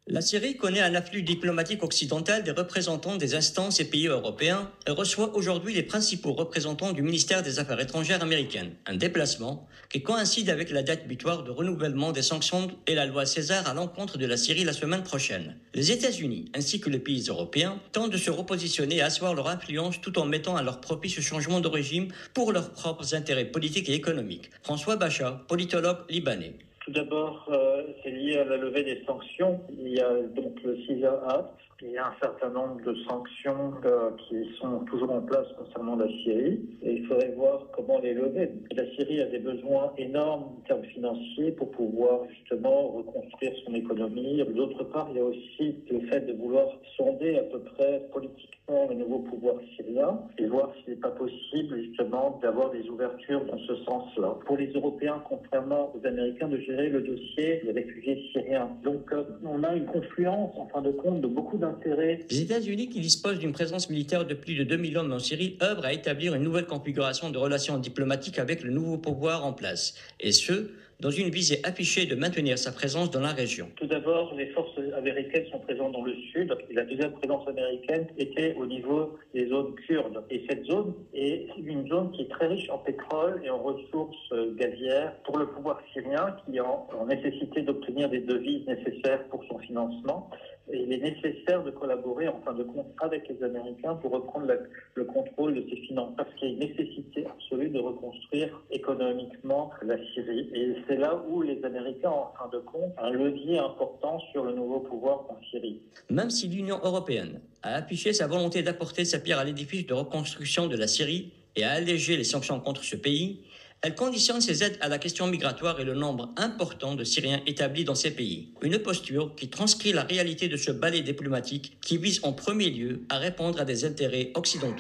La Syrie connaît un afflux diplomatique occidental des représentants des instances et pays européens et reçoit aujourd'hui les principaux représentants du ministère des Affaires étrangères américain. Un déplacement qui coïncide avec la date butoir de renouvellement des sanctions et la loi César à l'encontre de la Syrie la semaine prochaine. Les États-Unis ainsi que les pays européens tentent de se repositionner et asseoir leur influence tout en mettant à leur profit ce changement de régime pour leurs propres intérêts politiques et économiques. François Bachat, politologue libanais. Tout d'abord, c'est lié à la levée des sanctions. Il y a donc le CISA Act. Il y a un certain nombre de sanctions qui sont toujours en place concernant la Syrie. Et il faudrait voir comment les lever. La Syrie a des besoins énormes en termes financiers pour pouvoir justement reconstruire son économie. D'autre part, il y a aussi le fait de vouloir sonder à peu près politiquement le nouveau pouvoir syrien et voir s'il n'est pas possible justement d'avoir des ouvertures dans ce sens-là. Pour les Européens, contrairement aux Américains, de gérer le dossier des réfugiés syriens. Donc on a une confluence, en fin de compte, de beaucoup d'intérêts. Les États-Unis, qui disposent d'une présence militaire de plus de 2000 hommes en Syrie, œuvrent à établir une nouvelle configuration de relations diplomatiques avec le nouveau pouvoir en place. Et ce, dans une visée affichée de maintenir sa présence dans la région. Tout d'abord, les forces américaines sont présentes dans le sud et la deuxième présence américaine était au niveau des zones kurdes. Et cette zone est une zone qui est très riche en pétrole et en ressources gazières pour le pouvoir syrien qui est en nécessité d'obtenir des devises nécessaires pour son financement. Et il est nécessaire de collaborer en fin de compte avec les Américains pour reprendre le contrôle de ces finances. Parce qu'il y a une nécessité absolue de reconstruire économiquement la Syrie. Et c'est là où les Américains, en fin de compte, ont un levier important sur le nouveau pouvoir en Syrie. Même si l'Union européenne a affiché sa volonté d'apporter sa pierre à l'édifice de reconstruction de la Syrie et à alléger les sanctions contre ce pays, elle conditionne ses aides à la question migratoire et le nombre important de Syriens établis dans ces pays. Une posture qui transcrit la réalité de ce ballet diplomatique qui vise en premier lieu à répondre à des intérêts occidentaux.